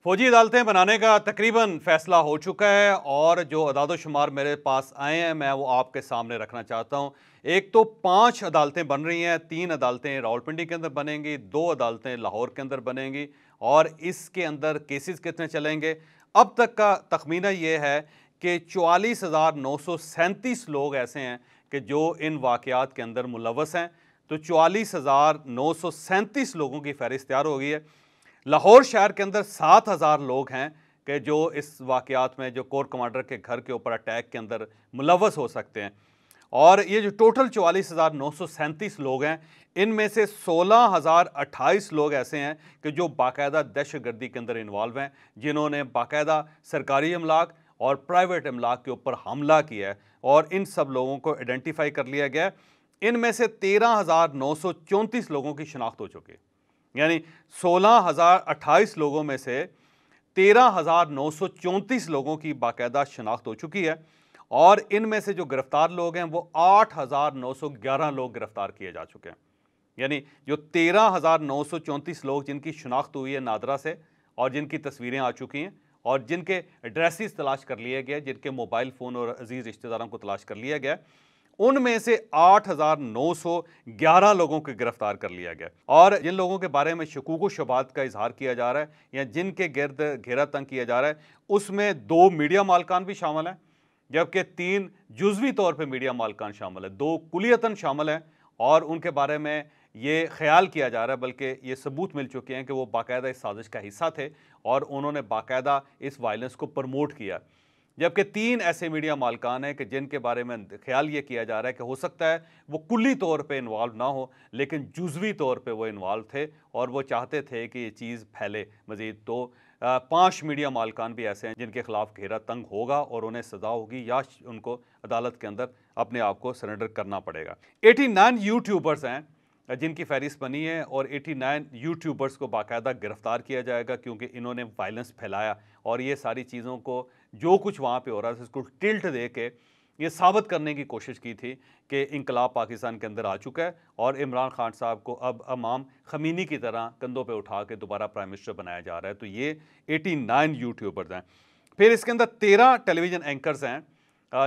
फौजी अदालतें बनाने का तकरीबन फैसला हो चुका है और जो अदाद-ओ-शुमार मेरे पास आए हैं मैं वो आपके सामने रखना चाहता हूँ। एक तो 5 अदालतें बन रही हैं, 3 अदालतें रावलपिंडी के अंदर बनेंगी, 2 अदालतें लाहौर के अंदर बनेंगी और इसके अंदर केसेस कितने चलेंगे? अब तक का तखमीना ये है कि 44,937 लोग ऐसे हैं कि जो इन वाक़यात के अंदर मुलव्वस हैं। तो 44,937 लोगों की फ़हरिस्त तैयार हो गई है। लाहौर शहर के अंदर 7,000 लोग हैं कि जो इस वाक़यात में जो कोर कमांडर के घर के ऊपर अटैक के अंदर मुलव्वस हो सकते हैं। और ये जो टोटल 44,937 लोग हैं, इनमें से 16,028 लोग ऐसे हैं कि जो बाकायदा दहशतगर्दी के अंदर इन्वॉल्व हैं, जिन्होंने बाकायदा सरकारी अमलाक और प्राइवेट अमलाक के ऊपर हमला किया है और इन सब लोगों को आइडेंटिफाई कर लिया गया है। इनमें से 13,934 लोगों की शिनाख्त हो चुकी है। यानी 16,028 लोगों में से 13,934 लोगों की बाकायदा शिनाख्त हो चुकी है और इनमें से जो गिरफ्तार लोग हैं वो 8,911 लोग गिरफ्तार किए जा चुके हैं। यानी जो 13,934 लोग जिनकी शिनाख्त हुई है नादरा से और जिनकी तस्वीरें आ चुकी हैं और जिनके एड्रेसेस तलाश कर लिए गए, जिनके मोबाइल फ़ोन और अजीज़ रिश्तेदारों को तलाश कर लिया गया, उनमें से 8,911 लोगों को गिरफ्तार कर लिया गया और जिन लोगों के बारे में शकूक शुबात का इजहार किया जा रहा है या जिनके गिर्द घेरा तंग किया जा रहा है, उसमें 2 मीडिया मालकान भी शामिल हैं, जबकि 3 जुज़वी तौर पे मीडिया मालकान शामिल है, 2 कुलियतन शामिल हैं और उनके बारे में ये ख्याल किया जा रहा है, बल्कि ये सबूत मिल चुके हैं कि वो बाकायदा इस साजिश का हिस्सा थे और उन्होंने बाकायदा इस वायलेंस को प्रमोट किया। जबकि 3 ऐसे मीडिया मालकान हैं कि जिनके बारे में ख्याल ये किया जा रहा है कि हो सकता है वो कुल्ली तौर पे इन्वॉल्व ना हो, लेकिन जुज़वी तौर पे वो इन्वॉल्व थे और वो चाहते थे कि ये चीज़ फैले मज़ीद। तो 5 मीडिया मालकान भी ऐसे हैं जिनके खिलाफ घेरा तंग होगा और उन्हें सज़ा होगी या उनको अदालत के अंदर अपने आप को सरेंडर करना पड़ेगा। 89 यूट्यूबर्स हैं जिनकी फहरिस्त बनी है और 89 यूट्यूबर्स को बाकायदा गिरफ्तार किया जाएगा क्योंकि इन्होंने वायलेंस फैलाया और ये सारी चीज़ों को जो कुछ वहाँ पे हो रहा था इसको टिल्ट दे के ये साबित करने की कोशिश की थी कि इनकलाब पाकिस्तान के अंदर आ चुका है और इमरान खान साहब को अब इमाम खमीनी की तरह कंधों पे उठा के दोबारा प्राइम मिनिस्टर बनाया जा रहा है। तो ये 89 यूट्यूबर्स हैं। फिर इसके अंदर 13 टेलीविज़न एंकर्स हैं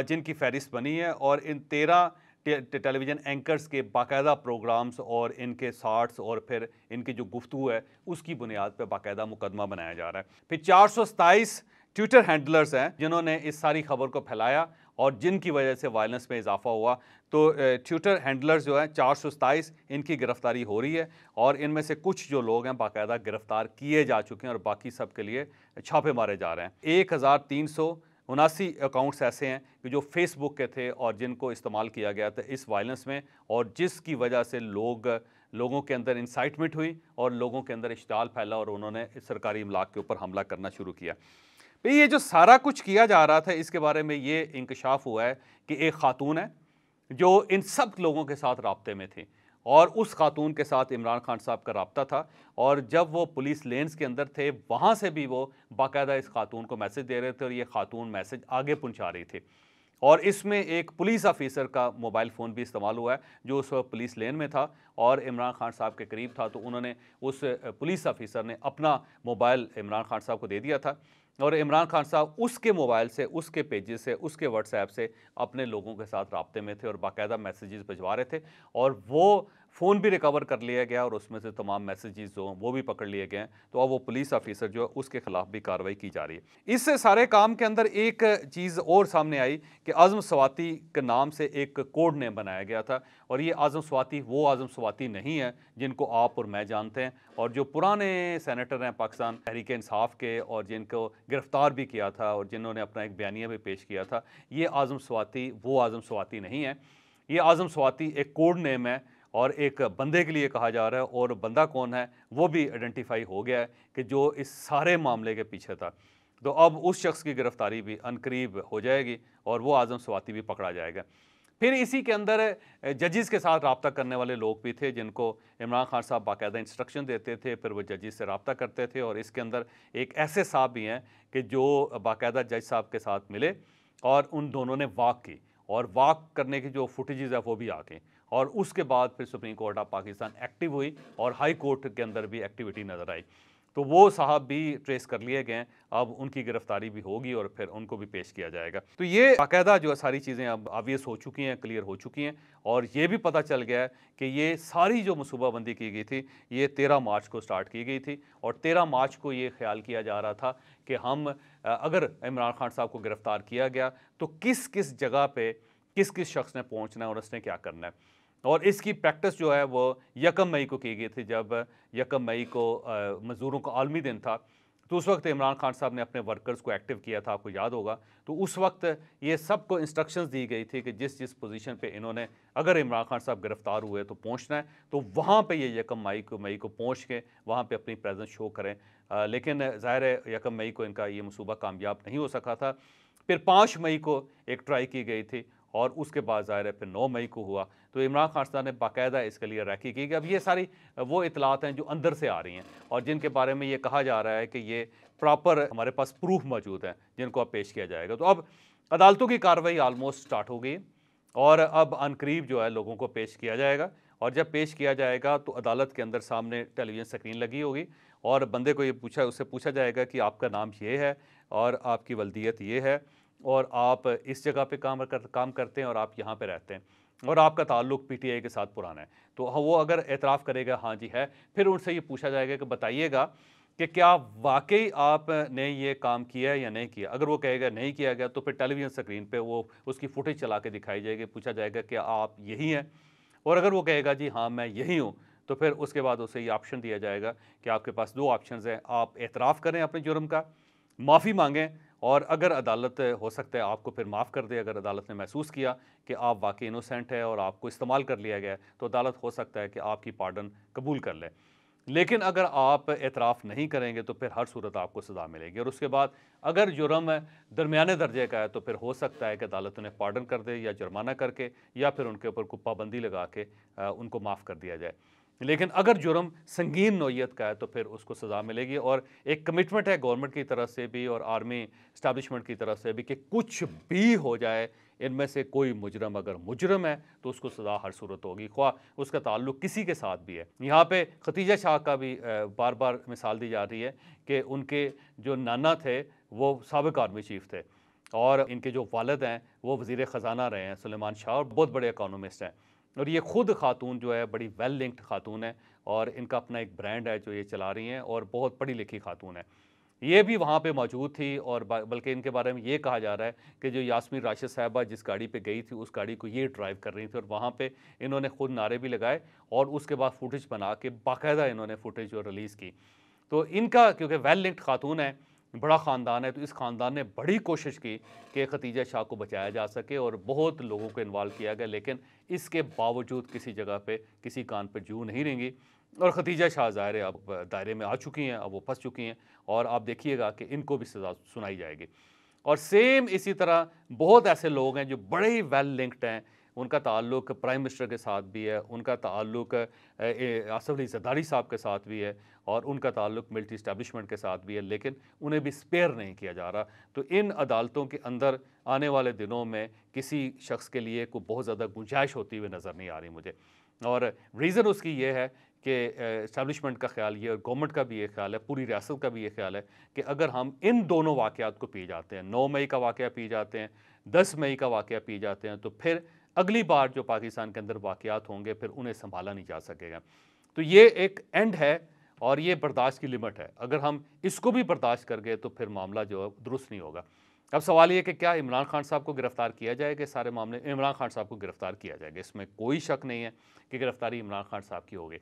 जिनकी फहरिस्त बनी है और इन 13 टेलीविज़न एंकर्स के बाकायदा प्रोग्राम्स और इनके शार्ट्स और फिर इनकी जो गुफ्तगू है उसकी बुनियाद पर बाकायदा मुकदमा बनाया जा रहा है। फिर 427 ट्विटर हैंडलर्स हैं जिन्होंने इस सारी खबर को फैलाया और जिनकी वजह से वायलेंस में इजाफा हुआ। तो ट्विटर हैंडलर्स जो हैं 427 इनकी गिरफ्तारी हो रही है और इनमें से कुछ जो लोग हैं बाकायदा गिरफ्तार किए जा चुके हैं और बाकी सब के लिए छापे मारे जा रहे हैं। 1379 अकाउंट्स ऐसे हैं कि जो फेसबुक के थे और जिनको इस्तेमाल किया गया था इस वायलेंस में और जिसकी वजह से लोगों के अंदर इंसाइटमेंट हुई और लोगों के अंदर इश्ताल फैला और उन्होंने सरकारी इमलाक के ऊपर हमला करना शुरू किया। भाई ये जो सारा कुछ किया जा रहा था इसके बारे में ये इंकशाफ हुआ है कि एक खातून है जो इन सब लोगों के साथ राब्ते में थी और उस खातून के साथ इमरान खान साहब का राब्ता था और जब वो पुलिस लेन्स के अंदर थे वहाँ से भी वो बाकायदा इस खातून को मैसेज दे रहे थे और ये खातून मैसेज आगे पहुँचा रही थी और इसमें एक पुलिस ऑफिसर का मोबाइल फ़ोन भी इस्तेमाल हुआ है जो उस वक्त पुलिस लेन में था और इमरान खान साहब के करीब था। तो उन्होंने उस पुलिस ऑफिसर ने अपना मोबाइल इमरान खान साहब को दे दिया था और इमरान खान साहब उसके मोबाइल से, उसके पेजेस से, उसके व्हाट्सएप से अपने लोगों के साथ राब्ते में थे और बाकायदा मैसेजेस भिजवा रहे थे और वो फ़ोन भी रिकवर कर लिया गया और उसमें से तमाम मैसेजेस जो वो भी पकड़ लिए गए हैं। तो अब वो पुलिस ऑफिसर जो है उसके खिलाफ भी कार्रवाई की जा रही है। इस सारे काम के अंदर एक चीज़ और सामने आई कि आज़म स्वाति के नाम से एक कोड नेम बनाया गया था और ये आज़म स्वाति वो आज़म स्वाति नहीं है जिनको आप और मैं जानते हैं और जो पुराने सेनेटर हैं पाकिस्तान तहरीक इंसाफ के और जिनको गिरफ्तार भी किया था और जिन्होंने अपना एक बयानिया भी पेश किया था, ये आज़म स्वाति वो आज़म स्वाति नहीं है। ये आज़म स्वाति एक कोड नेम है और एक बंदे के लिए कहा जा रहा है और बंदा कौन है वो भी आइडेंटिफाई हो गया है कि जो इस सारे मामले के पीछे था। तो अब उस शख्स की गिरफ्तारी भी अनकरीब हो जाएगी और वो आज़म स्वाति भी पकड़ा जाएगा। फिर इसी के अंदर जजेस के साथ रब्ता करने वाले लोग भी थे जिनको इमरान खान साहब बाकायदा इंस्ट्रक्शन देते थे, फिर वो जजेस से रब्ता करते थे और इसके अंदर एक ऐसे साहब भी हैं कि जो बाकायदा जज साहब के साथ मिले और उन दोनों ने वाक की और वाक करने की जो फुटेजेस है वो भी आ गई और उसके बाद फिर supreme court of Pakistan active हुई और हाई कोर्ट के अंदर भी एक्टिविटी नज़र आई। तो वो साहब भी ट्रेस कर लिए गए हैं। अब उनकी गिरफ्तारी भी होगी और फिर उनको भी पेश किया जाएगा। तो ये बाकायदा जो है सारी चीज़ें अब ऑब्वियस हो चुकी हैं, क्लियर हो चुकी हैं और ये भी पता चल गया है कि ये सारी जो मनसूबाबंदी की गई थी, ये 13 मार्च को स्टार्ट की गई थी और 13 मार्च को ये ख्याल किया जा रहा था कि हम अगर इमरान खान साहब को गिरफ्तार किया गया तो किस किस जगह पे किस किस शख्स ने पहुंचना है और उसने क्या करना है। और इसकी प्रैक्टिस जो है वो 1 मई को की गई थी, जब 1 मई को मज़दूरों का आलमी दिन था। तो उस वक्त इमरान खान साहब ने अपने वर्कर्स को एक्टिव किया था, आपको याद होगा। तो उस वक्त ये सबको इंस्ट्रक्शंस दी गई थी कि जिस जिस पोजीशन पे इन्होंने, अगर इमरान खान साहब गिरफ्तार हुए तो पहुंचना है, तो वहाँ पे ये 1 मई को पहुँच के वहाँ पे अपनी प्रेजेंस शो करें। लेकिन ज़ाहिर है 1 मई को इनका ये मनसूबा कामयाब नहीं हो सका था। फिर 5 मई को एक ट्राई की गई थी और उसके बाद ज़ाहिर है फिर 9 मई को हुआ। तो इमरान खान साहब ने बाकायदा इसके लिए रैकी की कि अब ये सारी वो इतलात हैं जो अंदर से आ रही हैं और जिनके बारे में ये कहा जा रहा है कि ये प्रॉपर हमारे पास प्रूफ मौजूद हैं जिनको अब पेश किया जाएगा। तो अब अदालतों की कार्रवाई ऑलमोस्ट स्टार्ट हो गई है और अब अनकरीब जो है लोगों को पेश किया जाएगा और जब पेश किया जाएगा तो अदालत के अंदर सामने टेलीविज़न स्क्रीन लगी होगी और बंदे को ये उससे पूछा जाएगा कि आपका नाम ये है और आपकी वल्दियत ये है और आप इस जगह पे काम करते हैं और आप यहाँ पे रहते हैं और आपका ताल्लुक पीटीआई के साथ पुराना है। तो वो अगर एतराफ़ करेगा हाँ जी है, फिर उनसे ये पूछा जाएगा कि बताइएगा कि क्या वाक़ई आपने ये काम किया है या नहीं किया। अगर वो कहेगा नहीं किया गया तो फिर टेलीविज़न स्क्रीन पे वो उसकी फुटेज चला के दिखाई जाएगी, पूछा जाएगा कि आप यही हैं, और अगर वो कहेगा जी हाँ मैं यही हूँ, तो फिर उसके बाद उसे ये ऑप्शन दिया जाएगा कि आपके पास 2 ऑप्शंस हैं, आप एतराफ़ करें अपने जुर्म का, माफ़ी मांगें और अगर अदालत हो सकता है आपको फिर माफ़ कर दे। अगर अदालत ने महसूस किया कि आप वाकई इनोसेंट है और आपको इस्तेमाल कर लिया गया है तो अदालत हो सकता है कि आपकी पार्डन कबूल कर ले। लेकिन अगर आप एतराफ़ नहीं करेंगे तो फिर हर सूरत आपको सज़ा मिलेगी और उसके बाद अगर जुर्म दरमियाने दर्जे का है तो फिर हो सकता है कि अदालत उन्हें पार्डन कर दे या जुर्माना करके या फिर उनके ऊपर कोई पाबंदी लगा के उनको माफ़ कर दिया जाए। लेकिन अगर जुर्म संगीन नौइयत का है तो फिर उसको सज़ा मिलेगी और एक कमिटमेंट है गवर्नमेंट की तरफ से भी और आर्मी इस्टेब्लिशमेंट की तरफ से भी कि कुछ भी हो जाए, इनमें से कोई मुजरम अगर मुजरम है तो उसको सज़ा हर सूरत होगी, ख्वाह उसका ताल्लुक किसी के साथ भी है। यहाँ पे खतीजा शाह का भी बार बार मिसाल दी जा रही है कि उनके जो नाना थे वो साबिक आर्मी चीफ थे और इनके जो वालिद हैं वो वज़ीर ख़जाना रहे हैं सुलेमान शाह और बहुत बड़े इकोनॉमिस्ट हैं और ये खुद खातून जो है बड़ी वेल लिंक्ड खातून है और इनका अपना एक ब्रांड है जो ये चला रही हैं और बहुत पढ़ी लिखी खातून है। ये भी वहाँ पे मौजूद थी और बल्कि इनके बारे में ये कहा जा रहा है कि जो यास्मीन राशिद साहिबा जिस गाड़ी पे गई थी उस गाड़ी को ये ड्राइव कर रही थी और वहाँ पे इन्होंने खुद नारे भी लगाए और उसके बाद फुटेज बना के बाकायदा इन्होंने फुटेज जो रिलीज़ की। तो इनका क्योंकि वेल लिंक्ड खातून है, बड़ा ख़ानदान है, तो इस ख़ानदान ने बड़ी कोशिश की कि खतीजा शाह को बचाया जा सके और बहुत लोगों को इन्वॉल्व किया गया, लेकिन इसके बावजूद किसी जगह पे किसी कान पे जू नहीं रेंगी और खतीजा शाह ज़ाहिर है अब दायरे में आ चुकी हैं, अब वो फंस चुकी हैं और आप देखिएगा कि इनको भी सज़ा सुनाई जाएगी। और सेम इसी तरह बहुत ऐसे लोग हैं जो बड़े ही वेल लिंक्ड हैं, उनका ताल्लुक प्राइम मिनिस्टर के साथ भी है, उनका ताल्लुक आसिफ अली ज़रदारी साहब के साथ भी है और उनका ताल्लुक मिलिट्री इस्टेब्लिशमेंट के साथ भी है, लेकिन उन्हें भी स्पेयर नहीं किया जा रहा। तो इन अदालतों के अंदर आने वाले दिनों में किसी शख्स के लिए कोई बहुत ज़्यादा गुंजाइश होती हुई नज़र नहीं आ रही मुझे और रीज़न उसकी ये है कि इस्टेब्लिशमेंट का ख्याल ये और गवर्नमेंट का भी ये ख्याल है, पूरी रियासत का भी ये ख्याल है कि अगर हम इन दोनों वाक़यात को पी जाते हैं, 9 मई का वाक़या पी जाते हैं, 10 मई का वाक़या पी जाते हैं, तो फिर अगली बार जो पाकिस्तान के अंदर वाक़यात होंगे फिर उन्हें सँभाला नहीं जा सकेगा। तो ये एक एंड है और ये बर्दाश्त की लिमिट है। अगर हम इसको भी बर्दाश्त कर गए तो फिर मामला जो है दुरुस्त नहीं होगा। अब सवाल ये कि क्या इमरान खान साहब को गिरफ़्तार किया जाएगा? सारे मामले इमरान खान साहब को गिरफ़्तार किया जाएगा, इसमें कोई शक नहीं है कि गिरफ़्तारी इमरान खान साहब की होगी।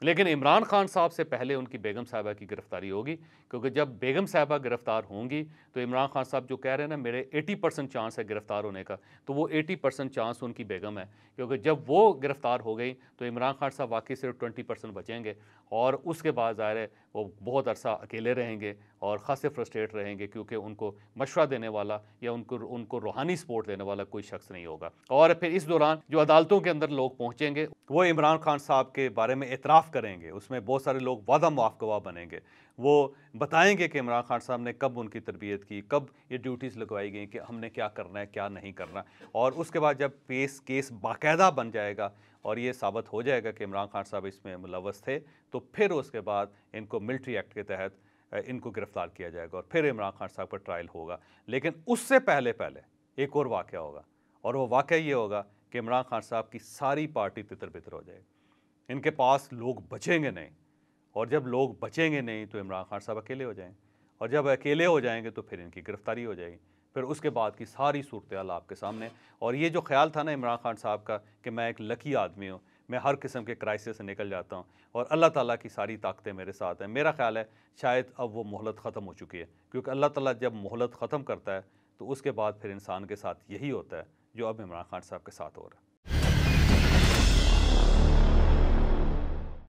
लेकिन इमरान खान साहब से पहले उनकी बेगम साहिबा की गिरफ़्तारी होगी, क्योंकि जब बेगम साहिबा गिरफ़्तार होंगी तो इमरान खान साहब जो कह रहे हैं ना मेरे 80% चांस है गिरफ़्तार होने का, तो वो 80% चांस उनकी बेगम है, क्योंकि जब वो गिरफ़्तार हो गई तो इमरान खान साहब वाकई सिर्फ 20% बचेंगे और उसके बाद ज़ाहिर है वो बहुत अरसा अकेले रहेंगे और ख़ासे फ्रस्ट्रेट रहेंगे, क्योंकि उनको मशवरा देने वाला या उनको रूहानी सपोर्ट देने वाला कोई शख्स नहीं होगा। और फिर इस दौरान जो अदालतों के अंदर लोग पहुँचेंगे वो इमरान खान साहब के बारे में एतराफ़ करेंगे, उसमें बहुत सारे लोग वादा मुआफ़ गवाह बनेंगे। वो बताएंगे कि इमरान खान साहब ने कब उनकी तरबियत की, कब ये ड्यूटीज़ लगवाई गई कि हमने क्या करना है क्या नहीं करना। और उसके बाद जब केस बाकायदा बन जाएगा और ये साबित हो जाएगा कि इमरान खान साहब इसमें मुलव्वस थे, तो फिर उसके बाद इनको मिलिट्री एक्ट के तहत इनको गिरफ्तार किया जाएगा और फिर इमरान खान साहब पर ट्रायल होगा। लेकिन उससे पहले पहले एक और वाक़या होगा, और वो वाक़या ये होगा कि इमरान खान साहब की सारी पार्टी तितर-बितर हो जाएगी। इनके पास लोग बचेंगे नहीं, और जब लोग बचेंगे नहीं तो इमरान खान साहब अकेले हो जाएंगे, और जब अकेले हो जाएंगे तो फिर इनकी गिरफ्तारी हो जाएगी। फिर उसके बाद की सारी सूरत-ए-हाल आपके सामने। और ये जो ख्याल था ना इमरान खान साहब का कि मैं एक लकी आदमी हूँ, मैं हर किस्म के क्राइसिस से निकल जाता हूँ और अल्लाह ताला की सारी ताकतें मेरे साथ हैं, मेरा ख्याल है शायद अब वो मोहलत ख़त्म हो चुकी है। क्योंकि अल्लाह ताला जब मोहलत ख़त्म करता है तो उसके बाद फिर इंसान के साथ यही होता है जो अब इमरान खान साहब के साथ हो रहा है।